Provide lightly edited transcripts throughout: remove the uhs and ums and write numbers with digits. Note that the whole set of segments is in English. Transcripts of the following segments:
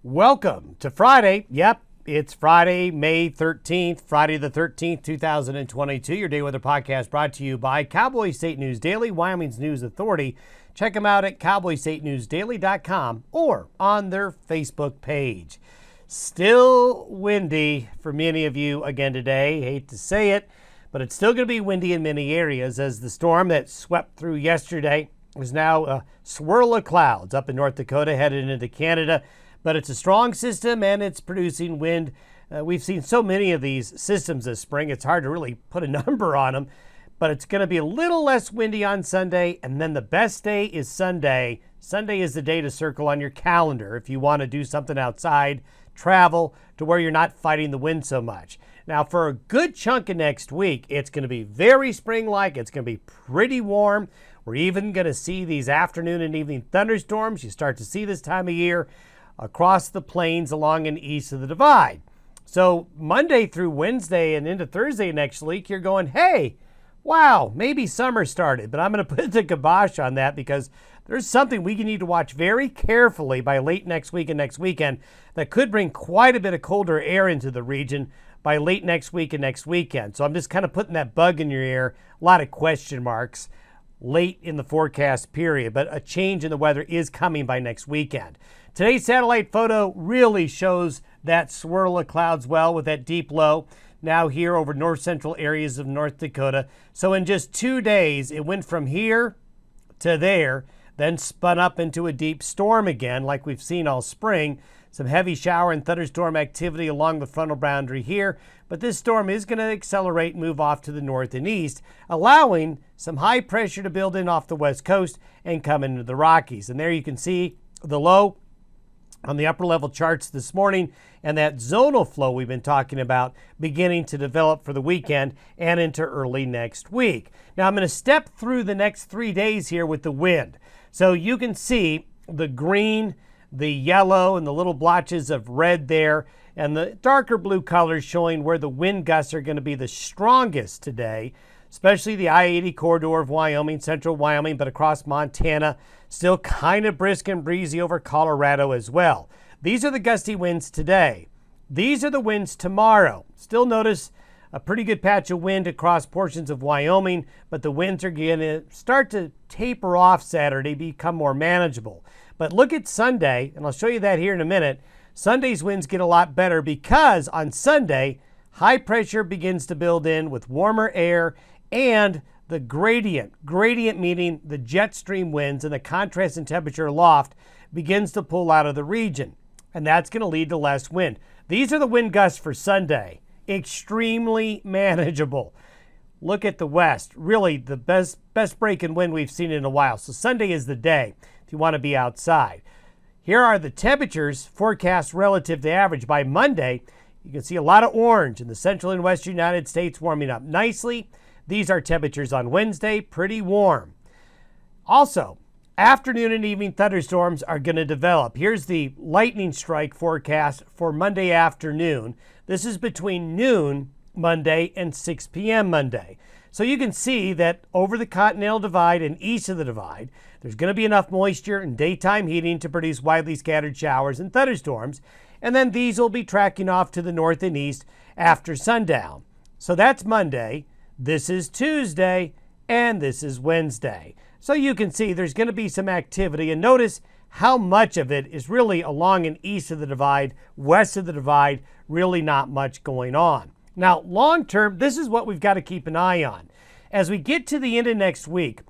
Welcome to Friday. Yep, it's Friday, May 13th, Friday the 13th, 2022. Your Day Weather Podcast brought to you by Cowboy State News Daily, Wyoming's news authority. Check them out at cowboystatenewsdaily.com or on their Facebook page. Still windy for many of you again today. Hate to say it, but it's still going to be windy in many areas as the storm that swept through yesterday is now a swirl of clouds up in North Dakota headed into Canada. But it's a strong system and it's producing wind. We've seen so many of these systems this spring, it's hard to really put a number on them. But it's going to be a little less windy on Sunday. And then the best day is Sunday. Sunday is the day to circle on your calendar if you want to do something outside, travel to where you're not fighting the wind so much. Now, for a good chunk of next week, it's going to be very spring-like. It's going to be pretty warm. We're even going to see these afternoon and evening thunderstorms. You start to see this time of year across the plains along and east of the divide. So Monday through Wednesday and into Thursday next week, you're going, hey, wow, maybe summer started. But I'm going to put the kibosh on that because there's something we need to watch very carefully by late next week and next weekend that could bring quite a bit of colder air into the region by late next week and next weekend. So I'm just kind of putting that bug in your ear, a lot of question marks late in the forecast period, but a change in the weather is coming by next weekend. Today's satellite photo really shows that swirl of clouds well with that deep low now here over north central areas of North Dakota. So in just 2 days, it went from here to there, then spun up into a deep storm again like we've seen all spring. Some heavy shower and thunderstorm activity along the frontal boundary here, but this storm is going to accelerate and move off to the north and east, allowing some high pressure to build in off the west coast and come into the Rockies. And there you can see the low on the upper level charts this morning and that zonal flow we've been talking about beginning to develop for the weekend and into early next week. Now I'm going to step through the next 3 days here with the wind. So you can see the green, the yellow, and the little blotches of red there, and the darker blue colors showing where the wind gusts are going to be the strongest today, especially the I-80 corridor of Wyoming, central Wyoming, but across Montana, still kind of brisk and breezy over Colorado as well. These are the gusty winds today. These are the winds tomorrow. Still notice a pretty good patch of wind across portions of Wyoming, but the winds are going to start to taper off Saturday, become more manageable. But look at Sunday, and I'll show you that here in a minute. Sunday's winds get a lot better because on Sunday, high pressure begins to build in with warmer air and the gradient meaning the jet stream winds and the contrast in temperature aloft begins to pull out of the region. And that's going to lead to less wind. These are the wind gusts for Sunday. Extremely manageable. Look at the west. Really the best break in wind we've seen in a while. So Sunday is the day if you want to be outside. Here are the temperatures forecast relative to average. By Monday, you can see a lot of orange in the central and western United States warming up nicely. These are temperatures on Wednesday, pretty warm. Also, afternoon and evening thunderstorms are going to develop. Here's the lightning strike forecast for Monday afternoon. This is between noon Monday and 6 p.m. Monday. So you can see that over the Continental Divide and east of the divide, there's going to be enough moisture and daytime heating to produce widely scattered showers and thunderstorms. And then these will be tracking off to the north and east after sundown. So that's Monday. This is Tuesday, and this is Wednesday. So you can see there's going to be some activity, and notice how much of it is really along and east of the divide, west of the divide, really not much going on. Now, long term, this is what we've got to keep an eye on. As we get to the end of next week,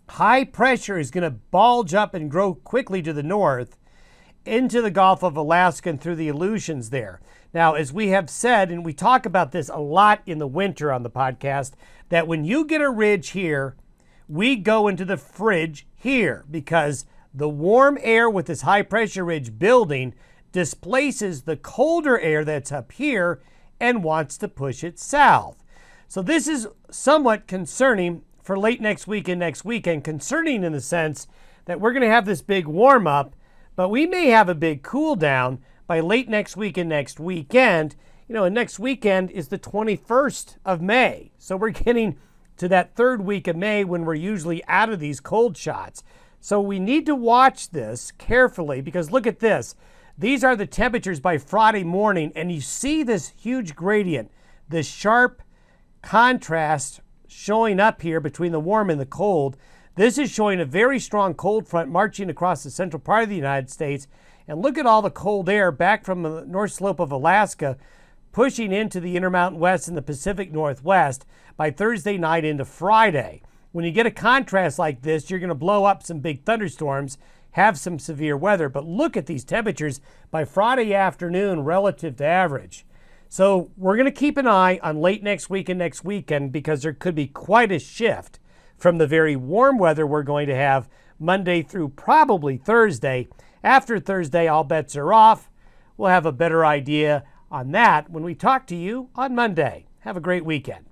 high pressure is going to bulge up and grow quickly to the north into the Gulf of Alaska and through the Aleutians there. Now, as we have said, and we talk about this a lot in the winter on the podcast, that when you get a ridge here, we go into the fridge here because the warm air with this high pressure ridge building displaces the colder air that's up here and wants to push it south. So this is somewhat concerning for late next week and next weekend, concerning in the sense that we're going to have this big warm up, but we may have a big cool down by late next week and next weekend. And next weekend is the 21st of May. So we're getting to that third week of May when we're usually out of these cold shots. So we need to watch this carefully because look at this. These are the temperatures by Friday morning, and you see this huge gradient, this sharp contrast showing up here between the warm and the cold. This is showing a very strong cold front marching across the central part of the United States. And look at all the cold air back from the north slope of Alaska pushing into the Intermountain West and the Pacific Northwest by Thursday night into Friday. When you get a contrast like this, you're going to blow up some big thunderstorms, have some severe weather. But look at these temperatures by Friday afternoon relative to average. So we're going to keep an eye on late next week and next weekend because there could be quite a shift from the very warm weather we're going to have Monday through probably Thursday. After Thursday, all bets are off. We'll have a better idea on that when we talk to you on Monday. Have a great weekend.